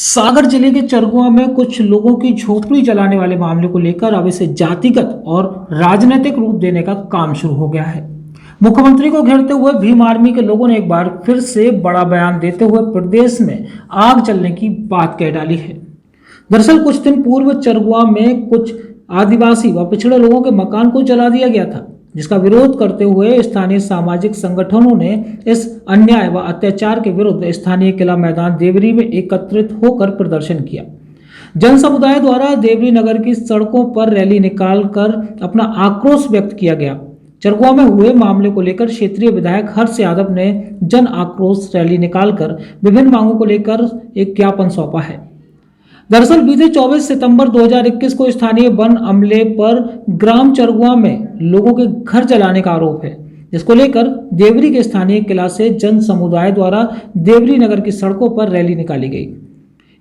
सागर जिले के चरगुआ में कुछ लोगों की झोपड़ी जलाने वाले मामले को लेकर अब इसे जातिगत और राजनीतिक रूप देने का काम शुरू हो गया है। मुख्यमंत्री को घेरते हुए भीम आर्मी के लोगों ने एक बार फिर से बड़ा बयान देते हुए प्रदेश में आग चलने की बात कह डाली है। दरअसल कुछ दिन पूर्व चरगुआ में कुछ आदिवासी व पिछड़े लोगों के मकान को जला दिया गया था, जिसका विरोध करते हुए स्थानीय सामाजिक संगठनों ने इस अन्याय व अत्याचार के विरुद्ध स्थानीय किला मैदान देवरी में एकत्रित होकर प्रदर्शन किया। जन समुदाय द्वारा देवरी नगर की सड़कों पर रैली निकालकर अपना आक्रोश व्यक्त किया गया। चरगुआ में हुए मामले को लेकर क्षेत्रीय विधायक हर्ष यादव ने जन आक्रोश रैली निकालकर विभिन्न मांगों को लेकर एक ज्ञापन सौंपा है। दरअसल बीते 24 सितंबर 2021 को स्थानीय वन अमले पर ग्राम चरगुआ में लोगों के घर जलाने का आरोप है, जिसको लेकर देवरी के स्थानीय किला से जन समुदाय द्वारा देवरी नगर की सड़कों पर रैली निकाली गई।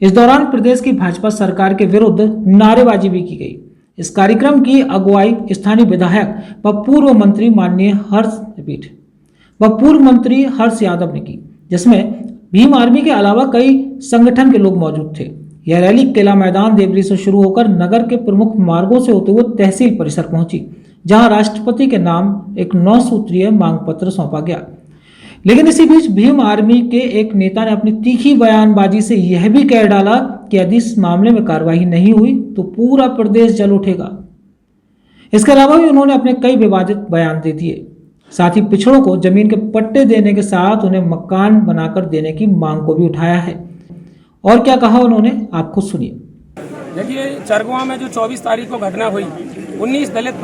इस दौरान प्रदेश की भाजपा सरकार के विरुद्ध नारेबाजी भी की गई। इस कार्यक्रम की अगुवाई स्थानीय विधायक व पूर्व मंत्री मंत्री हर्ष यादव ने की, जिसमें भीम आर्मी के अलावा कई संगठन के लोग मौजूद थे। यह रैली किला मैदान देवरी से शुरू होकर नगर के प्रमुख मार्गों से होते हुए तहसील परिसर पहुंची, जहां राष्ट्रपति के नाम एक 9 सूत्रीय मांग पत्र सौंपा गया। लेकिन इसी बीच भीम आर्मी के एक नेता ने अपनी तीखी बयानबाजी से यह भी कह डाला कि यदि इस मामले में कार्रवाई नहीं हुई तो पूरा प्रदेश जल उठेगा। इसके अलावा भी उन्होंने अपने कई विवादित बयान दे दिए। साथ ही पिछड़ों को जमीन के पट्टे देने के साथ उन्हें मकान बनाकर देने की मांग को भी उठाया है। और क्या कहा उन्होंने, आप खुद सुनिए। देखिए, चरगुआ में जो 24 तारीख को घटना हुई, 19 दलित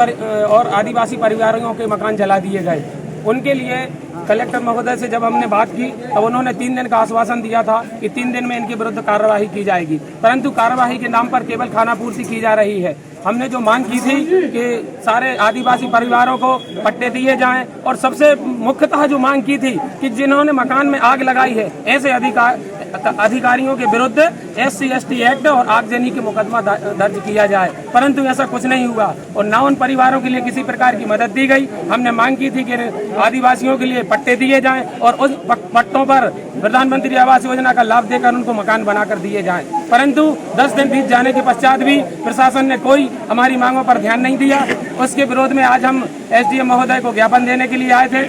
और आदिवासी परिवारों के मकान जला दिए गए। उनके लिए कलेक्टर महोदय से जब हमने बात की तब उन्होंने 3 दिन का आश्वासन दिया था कि 3 दिन में इनके विरुद्ध कार्यवाही की जाएगी, परंतु कार्यवाही के नाम पर केवल खानापूर्ति की जा रही है। हमने जो मांग की थी कि सारे आदिवासी परिवारों को पट्टे दिए जाएं, और सबसे मुख्यतः जो मांग की थी कि जिन्होंने मकान में आग लगाई है ऐसे अधिकारियों के विरुद्ध SC/ST एक्ट और आगजनी के मुकदमा दर्ज किया जाए, परंतु ऐसा कुछ नहीं हुआ और न उन परिवारों के लिए किसी प्रकार की मदद दी गई। हमने मांग की थी कि आदिवासियों के लिए पट्टे दिए जाएं और उस पट्टों पर प्रधानमंत्री आवास योजना का लाभ देकर उनको मकान बनाकर दिए जाएं, परंतु 10 दिन बीत जाने के पश्चात भी प्रशासन ने कोई हमारी मांगों पर ध्यान नहीं दिया। उसके विरोध में आज हम SDM महोदय को ज्ञापन देने के लिए आए थे।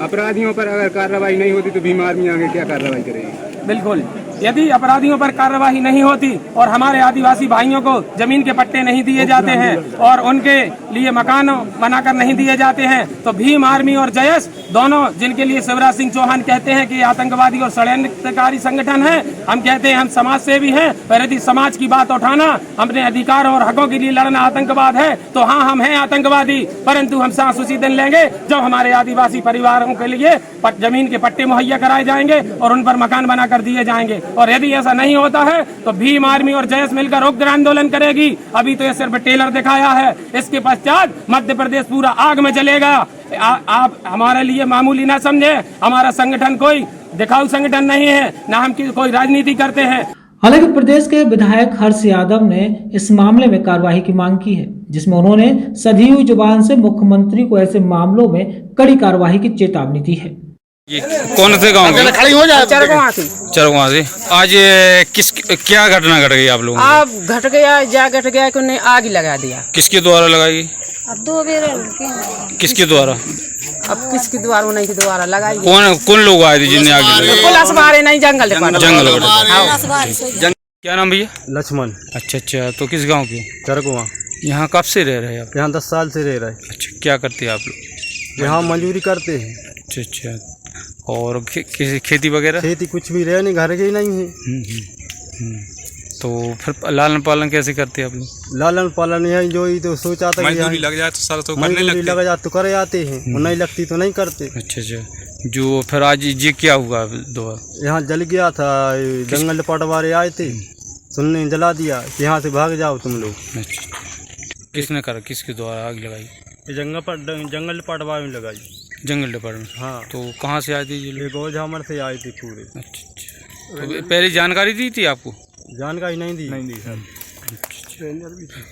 अपराधियों पर अगर कार्रवाई नहीं होती तो भीम आर्मी आगे क्या कार्रवाई करेगी? बिल्कुल, यदि अपराधियों पर कार्रवाई नहीं होती और हमारे आदिवासी भाइयों को जमीन के पट्टे नहीं दिए जाते हैं और उनके लिए मकान बनाकर नहीं दिए जाते हैं, तो भीम आर्मी और जयस दोनों, जिनके लिए शिवराज सिंह चौहान कहते हैं कि आतंकवादी और षड्यंत्रकारी संगठन है, हम कहते हैं हम समाज सेवी हैं, पर यदि समाज की बात उठाना, अपने अधिकार और हकों के लिए लड़ना आतंकवाद है तो हाँ, हम हैं आतंकवादी, परंतु हम सांस उसी दिन लेंगे जब हमारे आदिवासी परिवारों के लिए जमीन के पट्टे मुहैया कराए जाएंगे और उन पर मकान बनाकर दिए जाएंगे। और यदि ऐसा नहीं होता है तो भीम आर्मी और जयस मिलकर उग्र आंदोलन करेगी। अभी तो ये सिर्फ टेलर दिखाया है, इसके पश्चात मध्य प्रदेश पूरा आग में जलेगा। आप हमारे लिए मामूली ना समझे, हमारा संगठन कोई दिखाऊ संगठन नहीं है, ना हम कोई राजनीति करते हैं। हालांकि प्रदेश के विधायक हर्ष यादव ने इस मामले में कार्रवाई की मांग की है, जिसमें उन्होंने सधी हुई जुबान से मुख्यमंत्री को ऐसे मामलों में कड़ी कार्रवाई की चेतावनी दी है। ये कौन से गांव में? चरगुआ से आज क्या घटना घट गई आप लोगों? अब घट गया कि उन्हें आग लगा दिया। किसके द्वारा लगाई? अब 2 बेर किसके द्वारा? अब किसके द्वारा, उन्हीं के द्वारा लगाई। कौन लोग आए थे जिन्हें आग लगाई? पुलिस वाले नहीं, जंगल क्या नाम भैया? लक्ष्मण। अच्छा, तो किस गांव के? चरगुआ। यहाँ कब से रह रहे हैं आप? यहाँ 10 साल से रह रहे। अच्छा, क्या करते हैं आप लोग? यहाँ मजदूरी करते हैं। अच्छा, और खेती वगैरह? खेती कुछ भी रहे नहीं, घर के ही नहीं है। तो फिर लालन पालन कैसे करते हैं आप लोग? लालन पालन यही जो ही तो सोचा था मजदूरी लग जाए तो सारा तो लग जाए तो करे जाते हैं, और नहीं लगती तो नहीं करते। अच्छा, जो फिर आज ये क्या हुआ? यहाँ जल गया था, जंगल पटवारे आए थे, सुनने जला दिया कि यहाँ से भाग जाओ तुम लोग। अच्छा, किसने करा? किसके द्वारा आग लगाई? जंगल पटवारे में लगाई। जंगल डिपार्टमेंट? हाँ। तो कहाँ से आए थे ये? गौझामर से आए थे पूरे। अच्छा, तो पहले जानकारी दी थी आपको? जानकारी नहीं दी सर।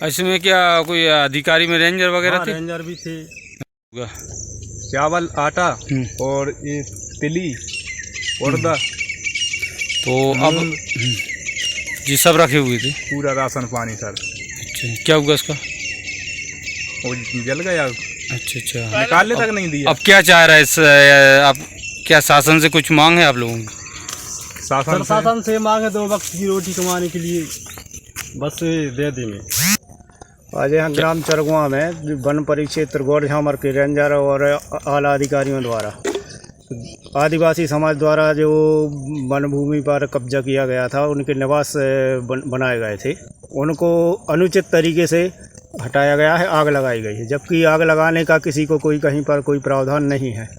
इसमें क्या कोई अधिकारी में रेंजर वगैरह थे? रेंजर भी थे। चावल, आटा और ये तिली, उड़दा। तो अब जी सब रखे हुए थे। पूरा राशन पानी सर। अच्छा, क्या हुआ इसका? वो जल गया, अच्छा निकालने तक नहीं दिया। अब क्या चाह रहा है इस आप क्या शासन से कुछ मांग है आप लोगों की? शासन से मांगे 2 वक्त की रोटी कमाने के लिए बस दे देंगे। आज यहाँ ग्राम चरगुआ में वन परिक्षेत्र गौरझामर के रेंजर और आला अधिकारियों द्वारा आदिवासी समाज द्वारा जो वन भूमि पर कब्जा किया गया था, उनके निवास बनाए गए थे, उनको अनुचित तरीके से हटाया गया है, आग लगाई गई है। जबकि आग लगाने का किसी को कोई कहीं पर कोई प्रावधान नहीं है।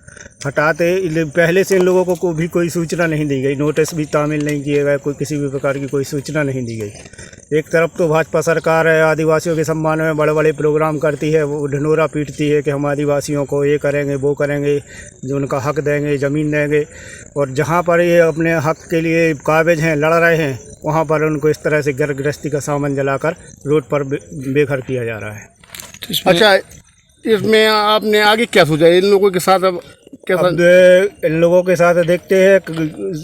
हटाते पहले से इन लोगों को भी कोई सूचना नहीं दी गई, नोटिस भी तामील नहीं किए गए, कोई किसी भी प्रकार की कोई सूचना नहीं दी गई। एक तरफ तो भाजपा सरकार आदिवासियों के सम्मान में बड़े बड़े प्रोग्राम करती है, वो ढिंढोरा पीटती है कि हम आदिवासियों को ये करेंगे वो करेंगे, जो उनका हक देंगे, ज़मीन देंगे, और जहाँ पर ये अपने हक के लिए काबिज हैं, लड़ रहे हैं, वहाँ पर उनको इस तरह से घर गृहस्थी का सामान जलाकर रोड पर बेघर किया जा रहा है। अच्छा, इसमें आपने आगे क्या सोचा इन लोगों के साथ? अब कैसा? अब इन लोगों के साथ देखते हैं,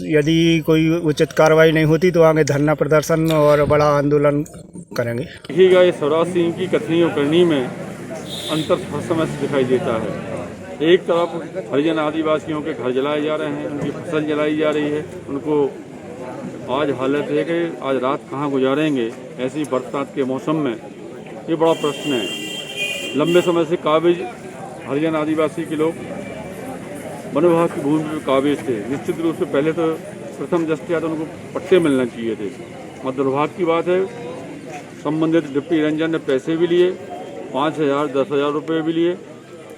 यदि कोई उचित कार्रवाई नहीं होती तो आगे धरना प्रदर्शन और बड़ा आंदोलन करेंगे। देखिएगा, ये स्वराज सिंह की कथनी और करनी में अंतर हर समय से दिखाई देता है। एक तरफ हरिजन आदिवासियों के घर जलाए जा रहे हैं, उनकी फसल जलाई जा रही है, उनको आज हालत है कि आज रात कहाँ गुजारेंगे ऐसी बरसात के मौसम में, ये बड़ा प्रश्न है। लंबे समय से काबिज हरिजन आदिवासी के लोग वन विभाग की भूमि पर काबिज थे। निश्चित रूप से पहले तो प्रथम दृष्टया तो उनको पट्टे मिलना चाहिए थे। और दुर्भाग्य की बात है, संबंधित डिप्टी रेंजर ने पैसे भी लिए, 5,000 10,000 रुपये भी लिए,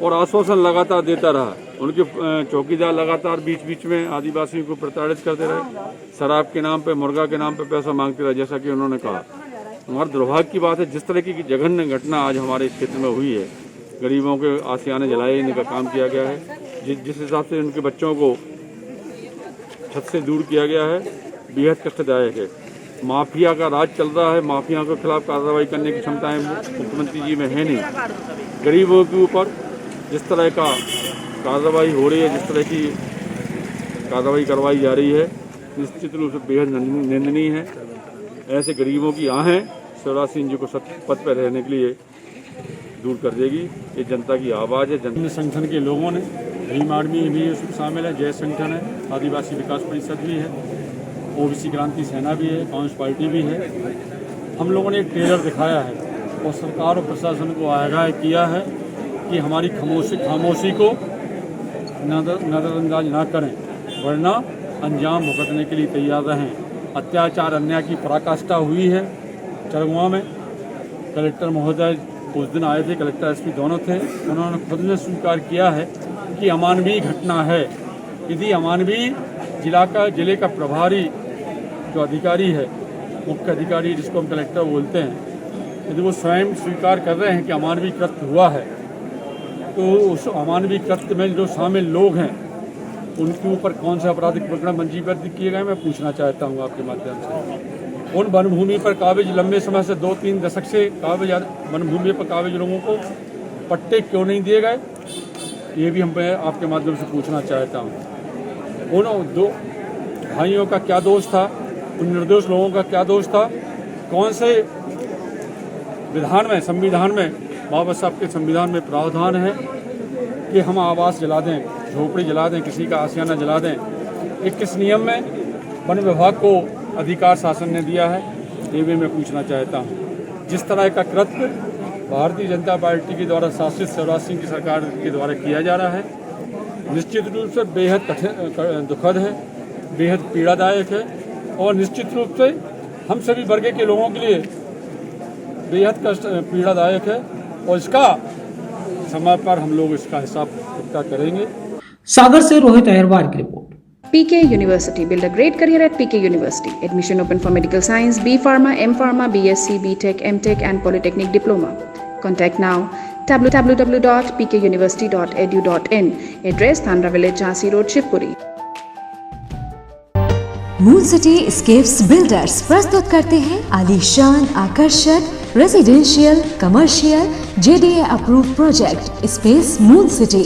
और आश्वासन लगातार देता रहा। उनके चौकीदार लगातार बीच बीच में आदिवासियों को प्रताड़ित करते रहे, शराब के नाम पे, मुर्गा के नाम पे पैसा मांगते रहे, जैसा कि उन्होंने कहा। हमारे दुर्भाग्य की बात है, जिस तरह की जघन्य घटना आज हमारे क्षेत्र में हुई है, गरीबों के आशियाने जलाने का काम किया गया है, जिस हिसाब से उनके बच्चों को छत से दूर किया गया है, बेहद कष्टदायक है। माफिया का राज चल रहा है, माफिया के खिलाफ कार्रवाई करने की क्षमताएं मुख्यमंत्री जी में है नहीं। गरीबों के ऊपर जिस तरह का कार्रवाई हो रही है, जिस तरह की कार्रवाई करवाई जा रही है, निश्चित रूप से बेहद निंदनीय है। ऐसे गरीबों की आहें शिवराज सिंह जी को पद पर रहने के लिए दूर कर देगी। ये जनता की आवाज़ है। अन्य संगठन के लोगों ने, भीम आर्मी भी उसमें शामिल है, जय संगठन है, आदिवासी विकास परिषद भी है, ओबीसी क्रांति सेना भी है, कांग्रेस पार्टी भी है। हम लोगों ने एक ट्रेलर दिखाया है और सरकार और प्रशासन को आगाह किया है कि हमारी खामोशी को नज़रअंदाज ना करें, वरना अंजाम भुगतने के लिए तैयार रहें। अत्याचार अन्याय की पराकाष्ठा हुई है चरगुआ में। कलेक्टर महोदय उस दिन आए थे, कलेक्टर एसपी दोनों थे, उन्होंने खुद ने स्वीकार किया है कि अमानवीय घटना है। यदि अमानवीय जिले का प्रभारी जो अधिकारी है, मुख्य अधिकारी जिसको हम कलेक्टर बोलते हैं, यदि वो स्वयं स्वीकार कर रहे हैं कि अमानवीय कृत्य हुआ है, तो उस अमानवीय कृत्य में जो शामिल लोग हैं उनके ऊपर कौन से आपराधिक प्रकरण पंजीबद्ध किए गए, मैं पूछना चाहता हूँ आपके माध्यम से। उन वन भूमि पर काबिज लंबे समय से 2-3 दशक से काबिज वन भूमि पर काबिज लोगों को पट्टे क्यों नहीं दिए गए, ये भी हम आपके माध्यम से पूछना चाहता हूँ। उन 2 भाइयों का क्या दोष था, उन निर्दोष लोगों का क्या दोष था? कौन से विधान में, संविधान में, बाबा साहब के संविधान में प्रावधान है कि हम आवास जला दें, झोपड़ी जला दें, किसी का आशियाना जला दें? ये किस नियम में वन विभाग को अधिकार शासन ने दिया है, ये भी मैं पूछना चाहता हूँ। जिस तरह का कृत्य भारतीय जनता पार्टी के द्वारा शासित शिवराज सिंह की सरकार के द्वारा किया जा रहा है, निश्चित रूप से बेहद दुखद है, बेहद पीड़ादायक है, और निश्चित रूप से हम सभी वर्ग के लोगों के लिए बेहद पीड़ादायक है, और इसका समय पर हम लोग इसका हिसाब किताब करेंगे। सागर से रोहित अहिरवार की report. PK University. Build a great career at PK University. Admission open for medical science, B Pharma, M Pharma, BSc, BTech, MTech and Polytechnic Diploma. Contact now www.pkuniversity.edu.in. Address Thandra Village, Jhansi Road, Shivpuri. Moon City Scapes Builders प्रस्तुत करते हैं आलीशान आकर्षक residential commercial JDA approve project space Moon City,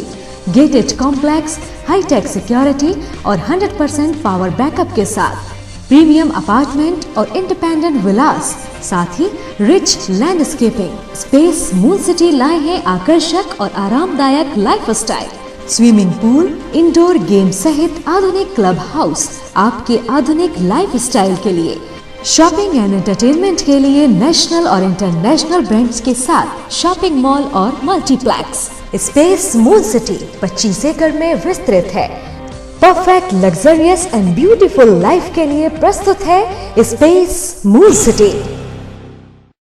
gated complex, hi-tech security और 100% power backup के साथ। Premium apartment और independent villas, साथ ही rich landscaping. Space Moon City लाए हैं आकर्षक और आरामदायक lifestyle, swimming pool, indoor game सहित आधुनिक क्लब हाउस आपके आधुनिक लाइफस्टाइल के लिए। शॉपिंग एंड एंटरटेनमेंट के लिए नेशनल और इंटरनेशनल ब्रांड्स के साथ शॉपिंग मॉल और मल्टीप्लेक्स। स्पेस मून सिटी 25 एकड़ में विस्तृत है। Perfect luxurious and beautiful life के लिए प्रस्तुत है स्पेस मून सिटी।